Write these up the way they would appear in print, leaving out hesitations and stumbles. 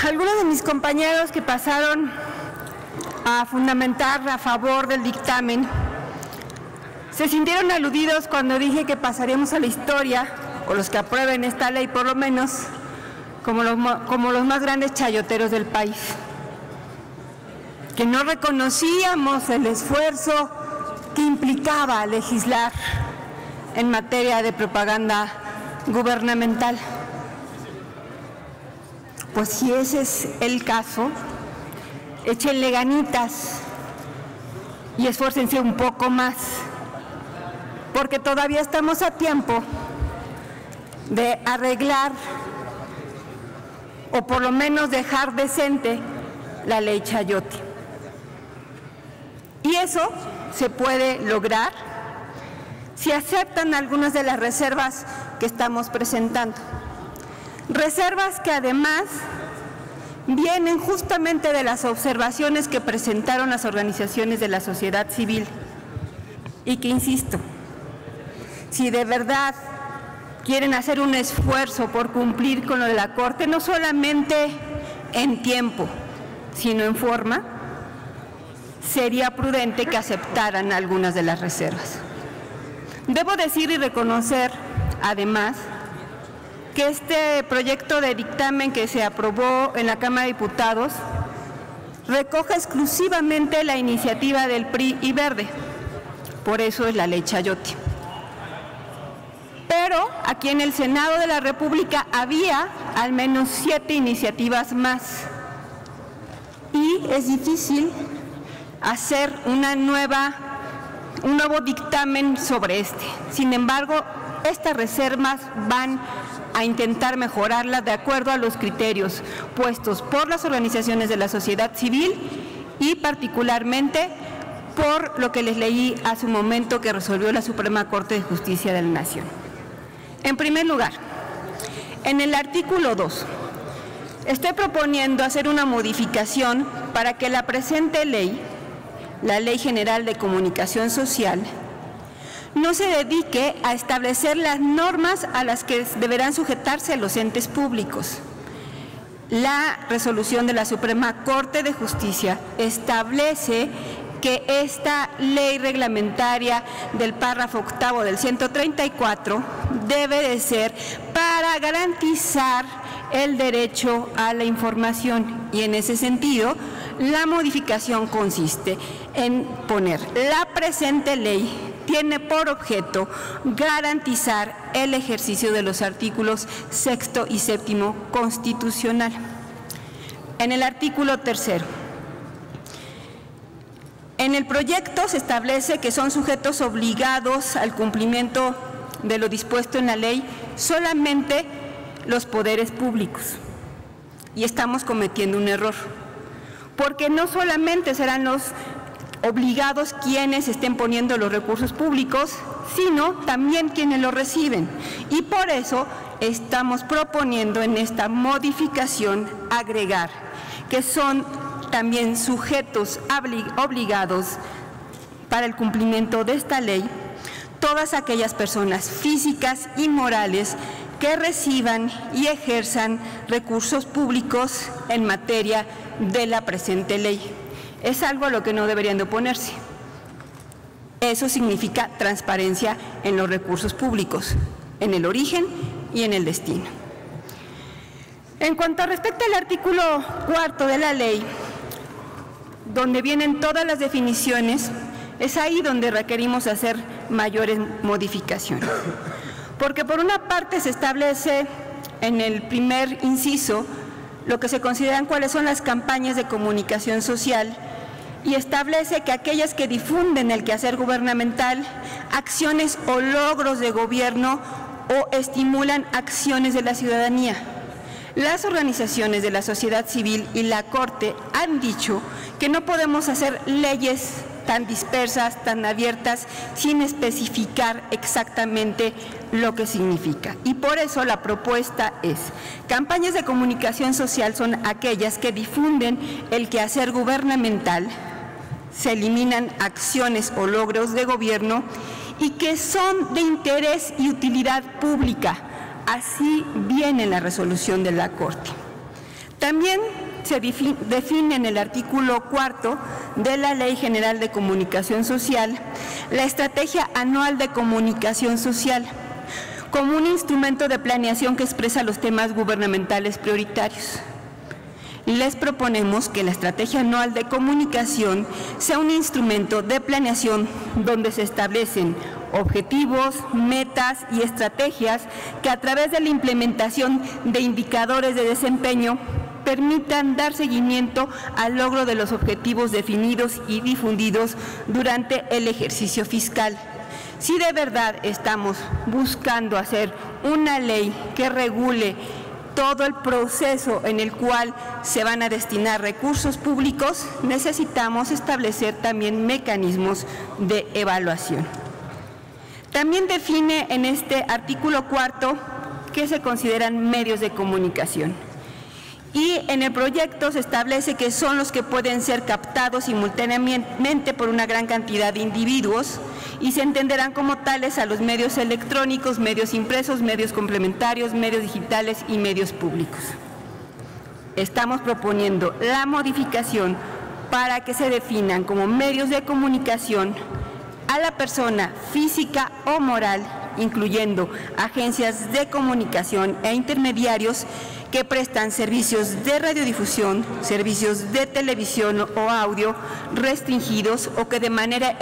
Algunos de mis compañeros que pasaron a fundamentar a favor del dictamen se sintieron aludidos cuando dije que pasaríamos a la historia, o los que aprueben esta ley por lo menos, como los más grandes chayoteros del país, que no reconocíamos el esfuerzo que implicaba legislar en materia de propaganda gubernamental. Pues si ese es el caso, échenle ganitas y esfuércense un poco más, porque todavía estamos a tiempo de arreglar o por lo menos dejar decente la ley Chayote. Y eso se puede lograr si aceptan algunas de las reservas que estamos presentando. Reservas que además vienen justamente de las observaciones que presentaron las organizaciones de la sociedad civil y que, insisto, si de verdad quieren hacer un esfuerzo por cumplir con lo de la Corte, no solamente en tiempo, sino en forma, sería prudente que aceptaran algunas de las reservas. Debo decir y reconocer, además, que este proyecto de dictamen que se aprobó en la Cámara de Diputados recoge exclusivamente la iniciativa del PRI y Verde, por eso es la ley Chayote. Pero aquí en el Senado de la República había al menos 7 iniciativas más y es difícil hacer un nuevo dictamen sobre este. Sin embargo, estas reservas van a intentar mejorarlas de acuerdo a los criterios puestos por las organizaciones de la sociedad civil y particularmente por lo que les leí hace un momento que resolvió la Suprema Corte de Justicia de la Nación. En primer lugar, en el artículo 2, estoy proponiendo hacer una modificación para que la presente ley, la Ley General de Comunicación Social, no se dedique a establecer las normas a las que deberán sujetarse los entes públicos. La resolución de la Suprema Corte de Justicia establece que esta ley reglamentaria del párrafo octavo del 134 debe de ser para garantizar el derecho a la información y en ese sentido la modificación consiste en poner la presente ley tiene por objeto garantizar el ejercicio de los artículos 6º y 7º constitucional. En el artículo 3, en el proyecto se establece que son sujetos obligados al cumplimiento de lo dispuesto en la ley solamente los poderes públicos. Y estamos cometiendo un error, porque no solamente serán los obligados quienes estén poniendo los recursos públicos, sino también quienes los reciben. Y por eso estamos proponiendo en esta modificación agregar que son también sujetos obligados para el cumplimiento de esta ley todas aquellas personas físicas y morales que reciban y ejerzan recursos públicos en materia de la presente ley. Es algo a lo que no deberían de oponerse. Eso significa transparencia en los recursos públicos, en el origen y en el destino. En cuanto respecta al artículo 4 de la ley, donde vienen todas las definiciones, es ahí donde requerimos hacer mayores modificaciones. Porque por una parte se establece en el primer inciso lo que se consideran cuáles son las campañas de comunicación social y establece que aquellas que difunden el quehacer gubernamental, acciones o logros de gobierno o estimulan acciones de la ciudadanía. Las organizaciones de la sociedad civil y la Corte han dicho que no podemos hacer leyes tan dispersas, tan abiertas, sin especificar exactamente lo que significa. Y por eso la propuesta es, campañas de comunicación social son aquellas que difunden el quehacer gubernamental, se eliminan acciones o logros de gobierno y que son de interés y utilidad pública. Así viene la resolución de la Corte. También se define en el artículo 4 de la Ley General de Comunicación Social la Estrategia Anual de Comunicación Social como un instrumento de planeación que expresa los temas gubernamentales prioritarios. Les proponemos que la Estrategia Anual de Comunicación sea un instrumento de planeación donde se establecen objetivos, metas y estrategias que a través de la implementación de indicadores de desempeño permitan dar seguimiento al logro de los objetivos definidos y difundidos durante el ejercicio fiscal. Si de verdad estamos buscando hacer una ley que regule todo el proceso en el cual se van a destinar recursos públicos, necesitamos establecer también mecanismos de evaluación. También define en este artículo 4 qué se consideran medios de comunicación. Y en el proyecto se establece que son los que pueden ser captados simultáneamente por una gran cantidad de individuos y se entenderán como tales a los medios electrónicos, medios impresos, medios complementarios, medios digitales y medios públicos. Estamos proponiendo la modificación para que se definan como medios de comunicación a la persona física o moral, incluyendo agencias de comunicación e intermediarios que prestan servicios de radiodifusión, servicios de televisión o audio restringidos o que de manera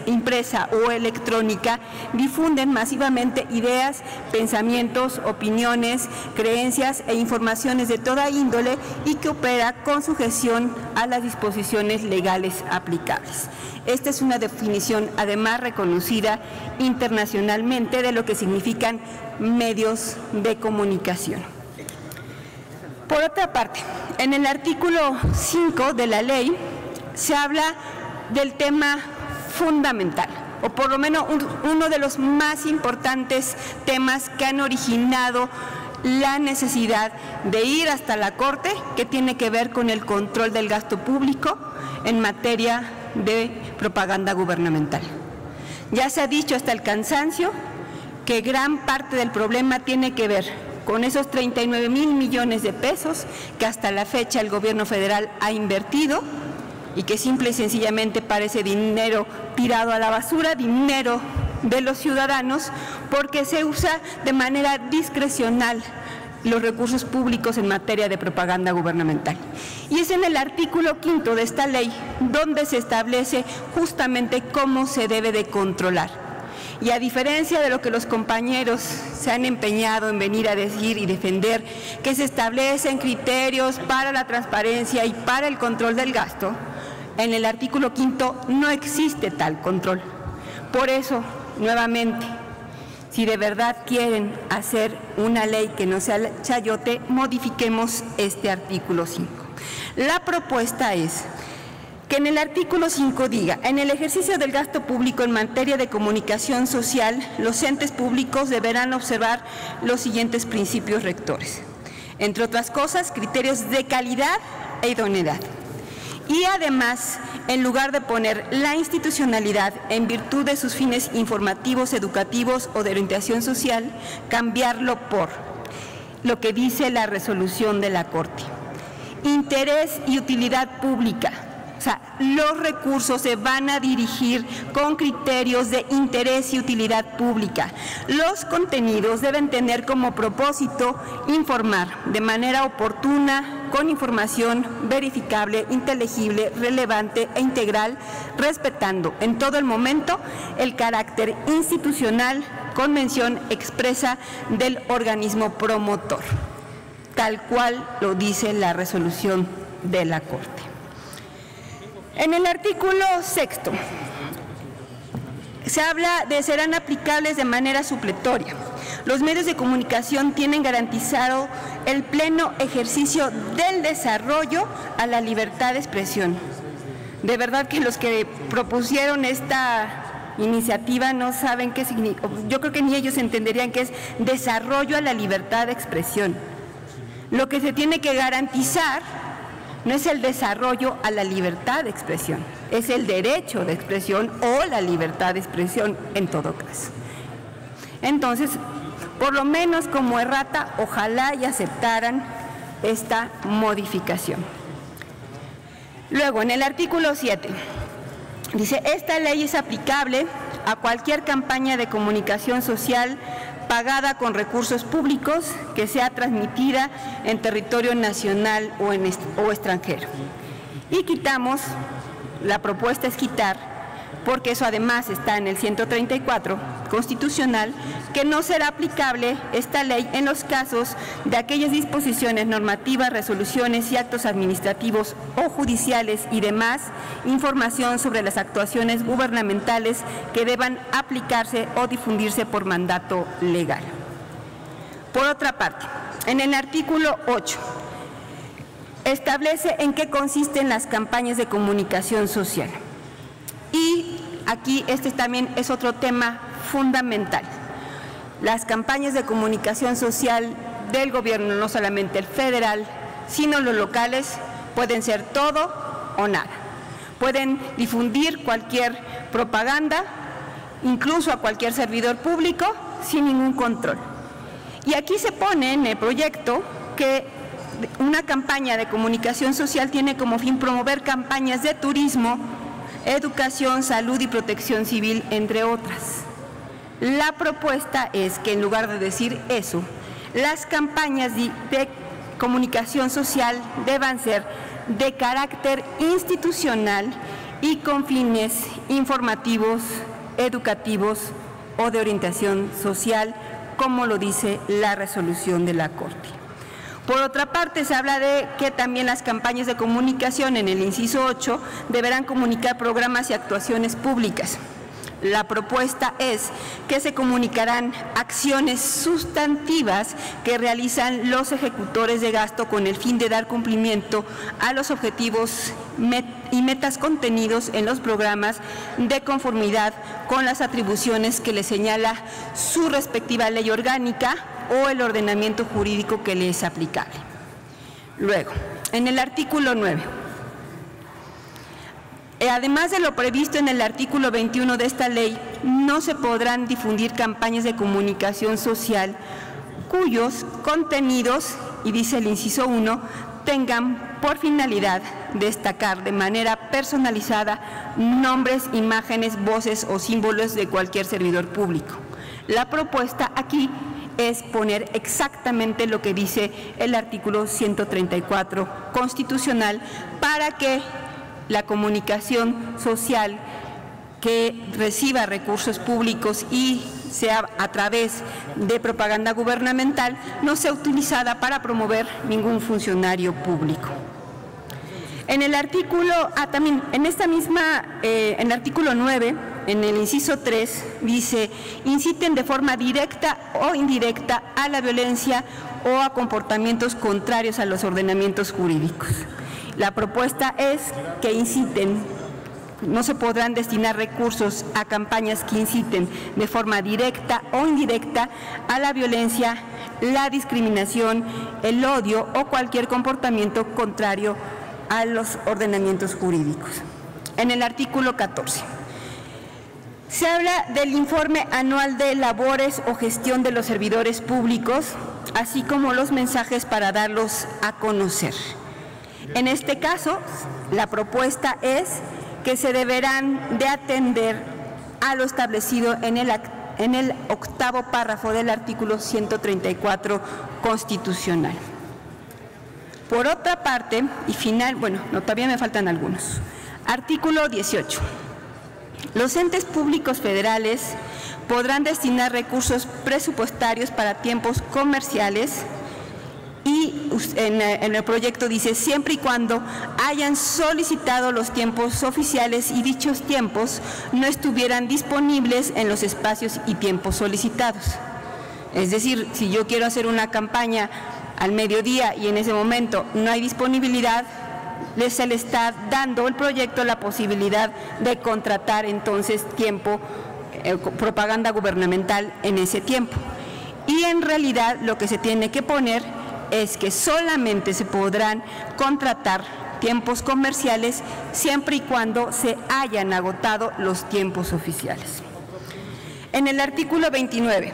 impresa o electrónica difunden masivamente ideas, pensamientos, opiniones, creencias e informaciones de toda índole y que opera con sujeción a las disposiciones legales aplicables. Esta es una definición además reconocida internacionalmente de lo que significan medios de comunicación. Por otra parte, en el artículo 5 de la ley se habla del tema fundamental, o por lo menos uno de los más importantes temas que han originado la necesidad de ir hasta la Corte, que tiene que ver con el control del gasto público en materia de propaganda gubernamental. Ya se ha dicho hasta el cansancio que gran parte del problema tiene que ver con esos 39,000 millones de pesos que hasta la fecha el gobierno federal ha invertido y que simple y sencillamente parece dinero tirado a la basura, dinero de los ciudadanos, porque se usa de manera discrecional los recursos públicos en materia de propaganda gubernamental. Y es en el artículo 5 de esta ley donde se establece justamente cómo se debe de controlar. Y a diferencia de lo que los compañeros se han empeñado en venir a decir y defender, que se establecen criterios para la transparencia y para el control del gasto, en el artículo 5 no existe tal control. Por eso, nuevamente, si de verdad quieren hacer una ley que no sea chayote, modifiquemos este artículo 5. La propuesta es que en el artículo 5 diga: en el ejercicio del gasto público en materia de comunicación social, los entes públicos deberán observar los siguientes principios rectores. Entre otras cosas, criterios de calidad e idoneidad. Y además, en lugar de poner la institucionalidad en virtud de sus fines informativos, educativos o de orientación social, cambiarlo por lo que dice la resolución de la Corte: interés y utilidad pública. O sea, los recursos se van a dirigir con criterios de interés y utilidad pública. Los contenidos deben tener como propósito informar de manera oportuna, con información verificable, inteligible, relevante e integral, respetando en todo el momento el carácter institucional con mención expresa del organismo promotor, tal cual lo dice la resolución de la Corte. En el artículo 6 se habla de serán aplicables de manera supletoria. Los medios de comunicación tienen garantizado el pleno ejercicio del desarrollo a la libertad de expresión. De verdad que los que propusieron esta iniciativa no saben qué significa. Yo creo que ni ellos entenderían qué es desarrollo a la libertad de expresión. Lo que se tiene que garantizar no es el desarrollo a la libertad de expresión, es el derecho de expresión o la libertad de expresión en todo caso. Entonces, por lo menos como errata, ojalá y aceptaran esta modificación. Luego, en el artículo 7, dice, esta ley es aplicable a cualquier campaña de comunicación social pagada con recursos públicos que sea transmitida en territorio nacional o extranjero. Y quitamos, la propuesta es quitar, porque eso además está en el 134 constitucional, que no será aplicable esta ley en los casos de aquellas disposiciones normativas, resoluciones y actos administrativos o judiciales y demás información sobre las actuaciones gubernamentales que deban aplicarse o difundirse por mandato legal. Por otra parte, en el artículo 8, establece en qué consisten las campañas de comunicación social. Y aquí este también es otro tema fundamental. Las campañas de comunicación social del gobierno, no solamente el federal, sino los locales, pueden ser todo o nada. Pueden difundir cualquier propaganda, incluso a cualquier servidor público, sin ningún control. Y aquí se pone en el proyecto que una campaña de comunicación social tiene como fin promover campañas de turismo, educación, salud y protección civil, entre otras. La propuesta es que en lugar de decir eso, las campañas de comunicación social deban ser de carácter institucional y con fines informativos, educativos o de orientación social, como lo dice la resolución de la Corte. Por otra parte, se habla de que también las campañas de comunicación en el inciso 8 deberán comunicar programas y actuaciones públicas. La propuesta es que se comunicarán acciones sustantivas que realizan los ejecutores de gasto con el fin de dar cumplimiento a los objetivos y metas contenidos en los programas de conformidad con las atribuciones que le señala su respectiva ley orgánica o el ordenamiento jurídico que le es aplicable. Luego, en el artículo 9, además de lo previsto en el artículo 21 de esta ley, no se podrán difundir campañas de comunicación social cuyos contenidos, y dice el inciso 1, tengan por finalidad destacar de manera personalizada nombres, imágenes, voces o símbolos de cualquier servidor público. La propuesta aquí es poner exactamente lo que dice el artículo 134 constitucional para que la comunicación social que reciba recursos públicos y sea a través de propaganda gubernamental no sea utilizada para promover ningún funcionario público. En el artículo, también en esta misma, en el artículo 9, en el inciso 3, dice, inciten de forma directa o indirecta a la violencia o a comportamientos contrarios a los ordenamientos jurídicos. La propuesta es que inciten, no se podrán destinar recursos a campañas que inciten de forma directa o indirecta a la violencia, la discriminación, el odio o cualquier comportamiento contrario a los ordenamientos jurídicos. En el artículo 14, se habla del informe anual de labores o gestión de los servidores públicos, así como los mensajes para darlos a conocer. En este caso, la propuesta es que se deberán de atender a lo establecido en el octavo párrafo del artículo 134 constitucional. Por otra parte, y final, bueno, no, todavía me faltan algunos. Artículo 18. Los entes públicos federales podrán destinar recursos presupuestarios para tiempos comerciales y en el proyecto dice siempre y cuando hayan solicitado los tiempos oficiales y dichos tiempos no estuvieran disponibles en los espacios y tiempos solicitados. Es decir, si yo quiero hacer una campaña al mediodía y en ese momento no hay disponibilidad, se le está dando el proyecto la posibilidad de contratar entonces propaganda gubernamental en ese tiempo. Y en realidad lo que se tiene que poner es que solamente se podrán contratar tiempos comerciales siempre y cuando se hayan agotado los tiempos oficiales. En el artículo 29,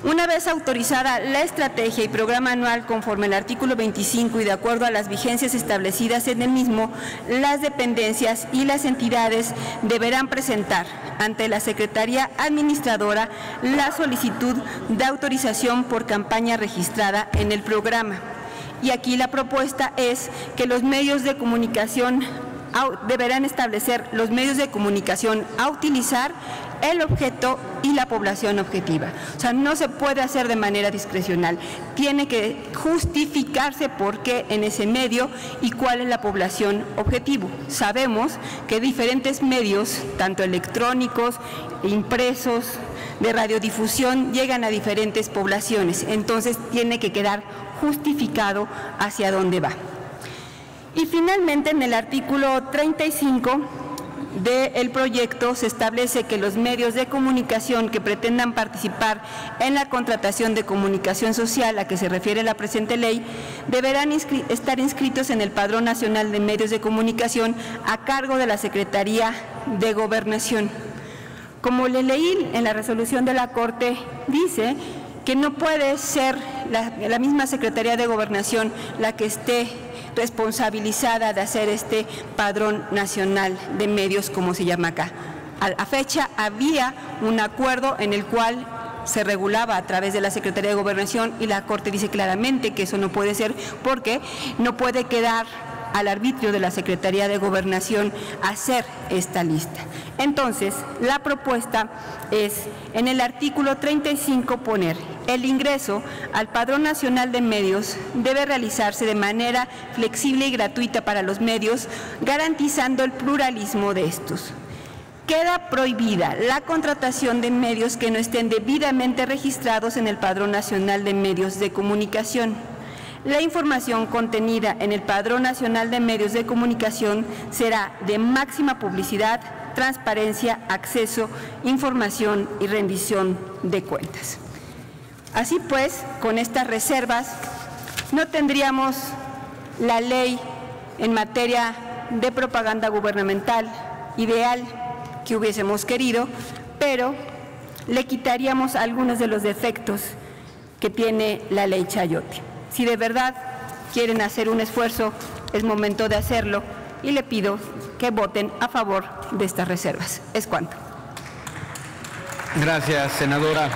Una vez autorizada la estrategia y programa anual conforme al artículo 25 y de acuerdo a las vigencias establecidas en el mismo, las dependencias y las entidades deberán presentar ante la Secretaría Administradora la solicitud de autorización por campaña registrada en el programa. Y aquí la propuesta es que los medios de comunicación deberán establecer los medios de comunicación a utilizar, el objeto y la población objetiva. O sea, no se puede hacer de manera discrecional. Tiene que justificarse por qué en ese medio y cuál es la población objetivo. Sabemos que diferentes medios, tanto electrónicos, impresos, de radiodifusión, llegan a diferentes poblaciones. Entonces, tiene que quedar justificado hacia dónde va. Y finalmente, en el artículo 35 del proyecto se establece que los medios de comunicación que pretendan participar en la contratación de comunicación social a que se refiere la presente ley deberán estar inscritos en el Padrón Nacional de Medios de Comunicación a cargo de la Secretaría de Gobernación. Como le leí en la resolución de la Corte, dice que no puede ser la misma Secretaría de Gobernación la que esté responsabilizada de hacer este Padrón Nacional de Medios, como se llama acá. A la fecha había un acuerdo en el cual se regulaba a través de la Secretaría de Gobernación y la Corte dice claramente que eso no puede ser porque no puede quedar al arbitrio de la Secretaría de Gobernación hacer esta lista. Entonces, la propuesta es, en el artículo 35, poner el ingreso al Padrón Nacional de Medios debe realizarse de manera flexible y gratuita para los medios, garantizando el pluralismo de estos. Queda prohibida la contratación de medios que no estén debidamente registrados en el Padrón Nacional de Medios de Comunicación. La información contenida en el Padrón Nacional de Medios de Comunicación será de máxima publicidad, transparencia, acceso, información y rendición de cuentas. Así pues, con estas reservas, no tendríamos la ley en materia de propaganda gubernamental ideal que hubiésemos querido, pero le quitaríamos algunos de los defectos que tiene la ley Chayote. Si de verdad quieren hacer un esfuerzo, es momento de hacerlo y le pido que voten a favor de estas reservas. Es cuanto. Gracias, senadora.